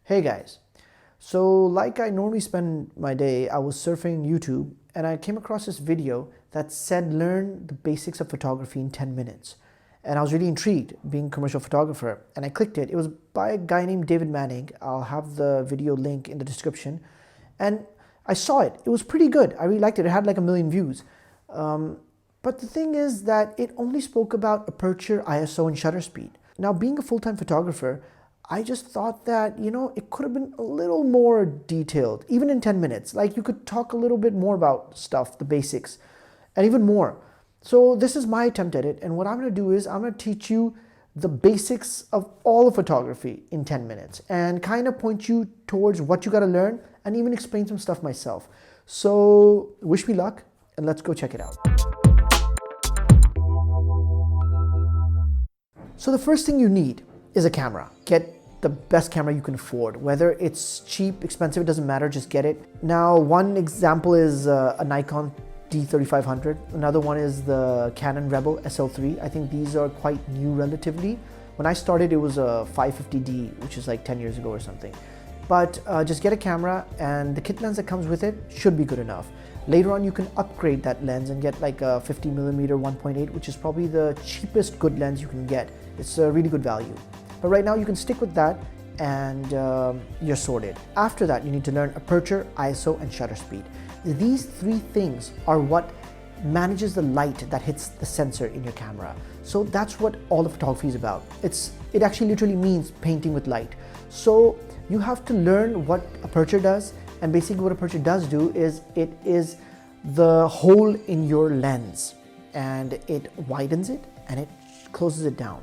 Hey guys, so like I normally spend my day, I was surfing YouTube and I came across this video that said learn the basics of photography in 10 minutes. And I was really intrigued being a commercial photographer and I clicked it. It was by a guy named David Manning. I'll have the video link in the description. And I saw it. It was pretty good. I really liked it. It had like 1 million views. But the thing is that it only spoke about aperture, ISO, and shutter speed. Now, being a full-time photographer, I just thought that, it could have been a little more detailed, even in 10 minutes. Like you could talk a little bit more about stuff, the basics, and even more. So this is my attempt at it. And what I'm going to do is I'm going to teach you the basics of all of photography in 10 minutes and kind of point you towards what you got to learn and even explain some stuff myself. So wish me luck and let's go check it out. So the first thing you need is a camera. Get the best camera you can afford. Whether it's cheap, expensive, it doesn't matter, just get it. Now, one example is a Nikon D3500. Another one is the Canon Rebel SL3. I think these are quite new relatively. When I started, it was a 550D, which is like 10 years ago or something. But just get a camera and the kit lens that comes with it should be good enough. Later on, you can upgrade that lens and get like a 50mm 1.8, which is probably the cheapest good lens you can get. It's a really good value. But right now you can stick with that and you're sorted. After that, you need to learn aperture, ISO, and shutter speed. These three things are what manages the light that hits the sensor in your camera. So that's what all the photography is about. It actually literally means painting with light. So you have to learn what aperture does, and basically what aperture does do is it is the hole in your lens and it widens it and it closes it down.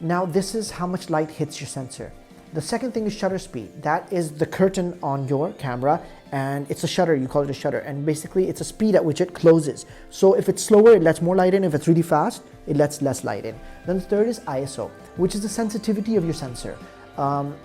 Now this is how much light hits your sensor. The second thing is shutter speed. That is the curtain on your camera and it's a shutter, you call it a shutter, and basically it's a speed at which it closes. So if it's slower, it lets more light in. If it's really fast, it lets less light in. Then the third is ISO, which is the sensitivity of your sensor.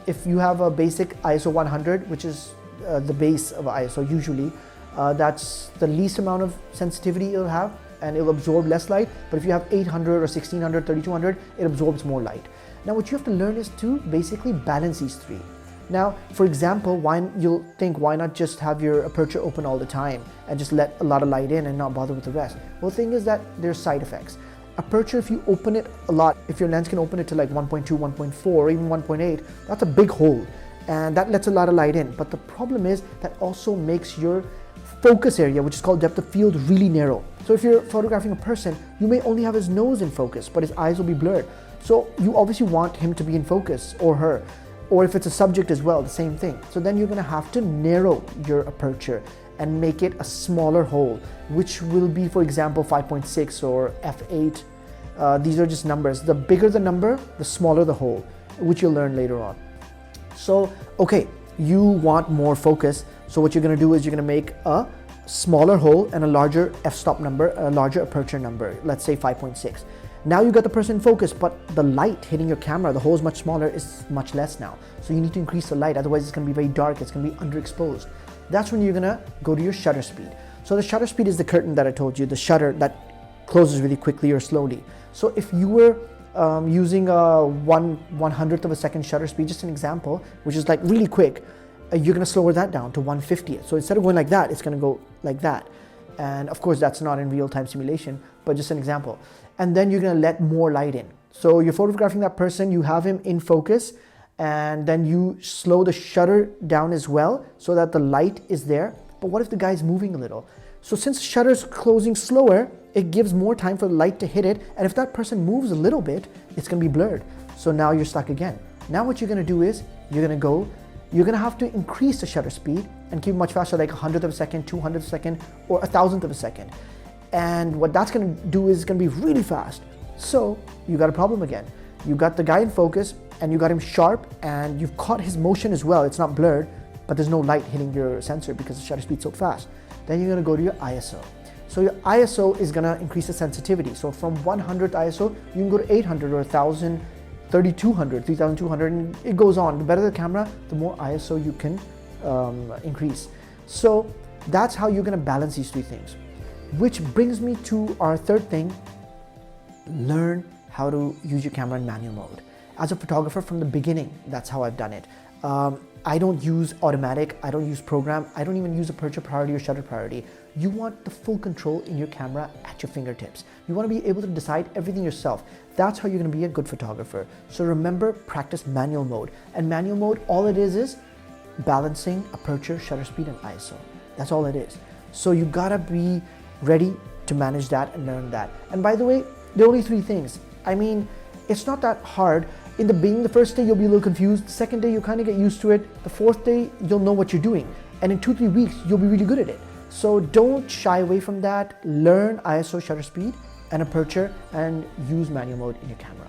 If you have a basic ISO 100, which is the base of ISO usually, that's the least amount of sensitivity it'll have and it'll absorb less light. But if you have 800 or 1600, 3200, it absorbs more light. Now what you have to learn is to basically balance these three. Now, for example, you'll think, why not just have your aperture open all the time and just let a lot of light in and not bother with the rest? Well, the thing is that there's side effects. Aperture, if you open it a lot, if your lens can open it to like 1.2, 1.4, or even 1.8, that's a big hole. And that lets a lot of light in. But the problem is that also makes your focus area, which is called depth of field, really narrow. So if you're photographing a person, you may only have his nose in focus, but his eyes will be blurred. So you obviously want him to be in focus, or her. Or if it's a subject as well, the same thing. So then you're gonna have to narrow your aperture and make it a smaller hole, which will be, for example, 5.6 or f8. These are just numbers. The bigger the number, the smaller the hole, which you'll learn later on. So, okay, you want more focus. So what you're gonna do is you're gonna make a smaller hole and a larger f-stop number, a larger aperture number, let's say 5.6. Now you got the person in focus, but the light hitting your camera, the hole is much smaller, is much less now. So you need to increase the light, otherwise it's gonna be very dark, it's gonna be underexposed. That's when you're gonna go to your shutter speed. So the shutter speed is the curtain that I told you, the shutter that closes really quickly or slowly. So if you were using a 1/100th of a second shutter speed, just an example, which is like really quick, you're gonna slow that down to 1/50th. So instead of going like that, it's gonna go like that. And of course, that's not in real-time simulation, but just an example. And then you're gonna let more light in. So you're photographing that person, you have him in focus, and then you slow the shutter down as well so that the light is there. But what if the guy's moving a little? So since the shutter is closing slower, it gives more time for the light to hit it. And if that person moves a little bit, it's gonna be blurred. So now you're stuck again. Now what you're gonna do is you're gonna have to increase the shutter speed and keep it much faster, like 100th of a second, 200th of a second, or 1,000th of a second. And what that's gonna do is it's gonna be really fast. So you got a problem again. You got the guy in focus and you got him sharp and you've caught his motion as well. It's not blurred, but there's no light hitting your sensor because the shutter speed's so fast. Then you're gonna go to your ISO. So your ISO is gonna increase the sensitivity. So from 100th ISO, you can go to 800 or 1,000, 3,200, 3,200, and it goes on. The better the camera, the more ISO you can increase. So that's how you're gonna balance these three things. Which brings me to our third thing, learn how to use your camera in manual mode. As a photographer from the beginning, that's how I've done it. I don't use automatic, I don't use program, I don't even use aperture priority or shutter priority. You want the full control in your camera at your fingertips. You want to be able to decide everything yourself. That's how you're going to be a good photographer. So remember, practice manual mode. And manual mode, all it is balancing aperture, shutter speed, and ISO. That's all it is. So you gotta be ready to manage that and learn that. And by the way, there are only 3 things. I mean, it's not that hard. In the beginning, the first day you'll be a little confused. The second day you'll kind of get used to it. The 4th day you'll know what you're doing. And in 2-3 weeks you'll be really good at it. So don't shy away from that. Learn ISO, shutter speed, and aperture, and use manual mode in your camera.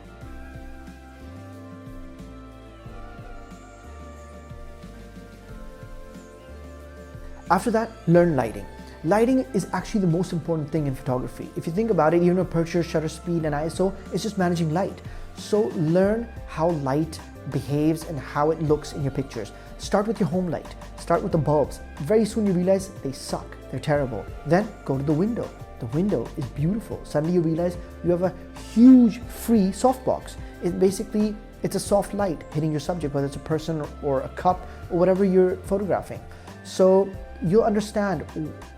After that, learn lighting. Lighting is actually the most important thing in photography. If you think about it, even aperture, shutter speed, and ISO, it's just managing light. So learn how light behaves and how it looks in your pictures. Start with your home light. Start with the bulbs. Very soon you realize they suck. They're terrible. Then go to the window. The window is beautiful. Suddenly you realize you have a huge free softbox. It's a soft light hitting your subject, whether it's a person or a cup or whatever you're photographing. So you'll understand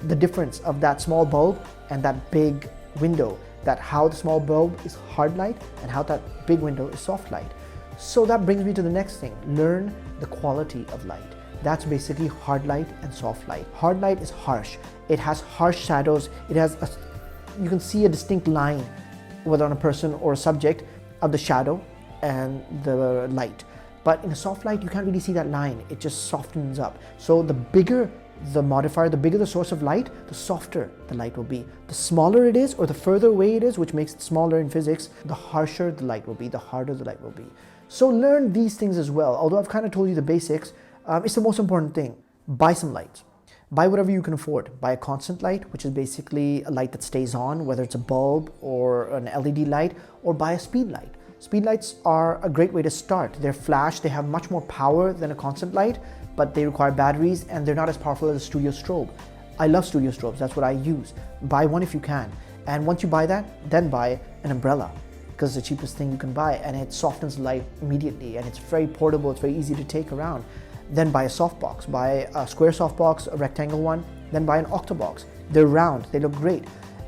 the difference of that small bulb and that big window, that how the small bulb is hard light and how that big window is soft light. So that brings me to the next thing. Learn the quality of light. That's basically hard light and soft light. Hard light is harsh. It has harsh shadows. You can see a distinct line, whether on a person or a subject, of the shadow and the light. But in a soft light, you can't really see that line. It just softens up. So the bigger the modifier, the bigger the source of light, the softer the light will be. The smaller it is, or the further away it is, which makes it smaller in physics, the harsher the light will be, the harder the light will be. So learn these things as well. Although I've kind of told you the basics, it's the most important thing. Buy some lights. Buy whatever you can afford. Buy a constant light, which is basically a light that stays on, whether it's a bulb or an LED light, or buy a speed light. Speed lights are a great way to start. They're flash, they have much more power than a constant light, but they require batteries and they're not as powerful as a studio strobe. I love studio strobes, that's what I use. Buy one if you can. And once you buy that, then buy an umbrella, because it's the cheapest thing you can buy, and it softens light immediately, and it's very portable, it's very easy to take around. Then buy a softbox, buy a square softbox, a rectangle one, then buy an octabox. They're round, they look great.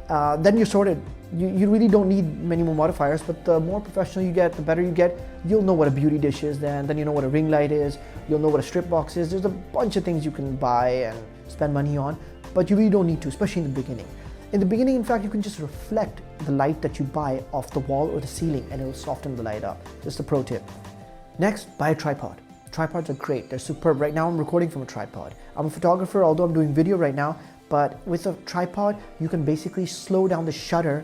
Then you're sorted. You really don't need many more modifiers, but the more professional you get, the better you get. You'll know what a beauty dish is then you know what a ring light is, you'll know what a strip box is. There's a bunch of things you can buy and spend money on, but you really don't need to, especially in the beginning. In the beginning, in fact, you can just reflect the light that you buy off the wall or the ceiling and it will soften the light up. Just a pro tip. Next, buy a tripod. Tripods are great, they're superb. Right now I'm recording from a tripod. I'm a photographer, although I'm doing video right now, but with a tripod, you can basically slow down the shutter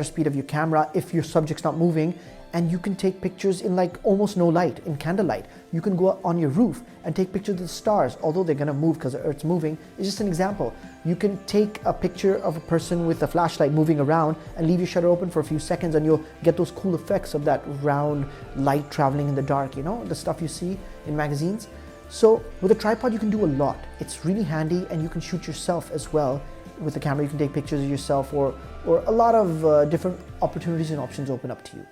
speed of your camera if your subject's not moving, and you can take pictures in like almost no light, in candlelight. You can go on your roof and take pictures of the stars, although they're gonna move because the Earth's moving. It's just an example. You can take a picture of a person with a flashlight moving around and leave your shutter open for a few seconds and you'll get those cool effects of that round light traveling in the dark, you know, the stuff you see in magazines. So with a tripod, you can do a lot. It's really handy, and you can shoot yourself as well. With the camera, you can take pictures of yourself, or a lot of different opportunities and options open up to you.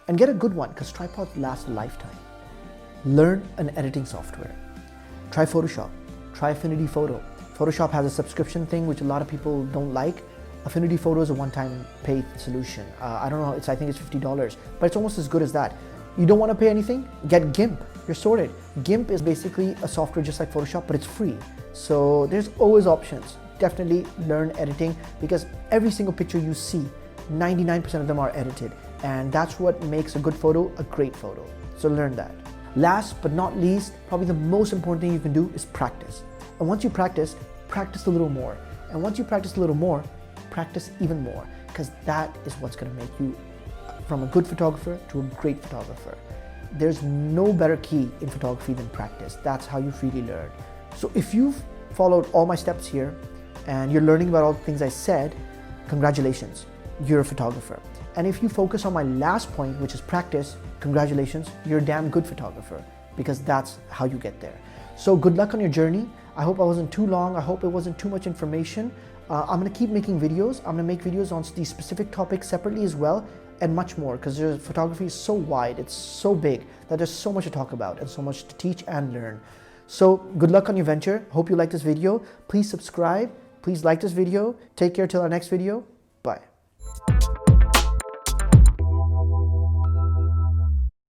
And get a good one, because tripods last a lifetime. Learn an editing software. Try Photoshop, try Affinity Photo. Photoshop has a subscription thing, which a lot of people don't like. Affinity Photo is a one-time paid solution. I don't know, I think it's $50, but it's almost as good as that. You don't want to pay anything? Get GIMP, you're sorted. GIMP is basically a software just like Photoshop, but it's free. So there's always options. Definitely learn editing, because every single picture you see, 99% of them are edited, and that's what makes a good photo a great photo. So learn that. Last but not least, probably the most important thing you can do is practice. And once you practice a little more. And once you practice a little more, practice even more, because that is what's going to make you from a good photographer to a great photographer. There's no better key in photography than practice. That's how you really learn. So if you've followed all my steps here and you're learning about all the things I said, congratulations, you're a photographer. And if you focus on my last point, which is practice, congratulations, you're a damn good photographer, because that's how you get there. So good luck on your journey. I hope I wasn't too long. I hope it wasn't too much information. I'm gonna keep making videos. I'm gonna make videos on these specific topics separately as well. and much more, because photography is so wide, it's so big that there's so much to talk about and so much to teach and learn. So good luck on your venture. Hope you like this video. Please subscribe. Please like this video. Take care till our next video. Bye.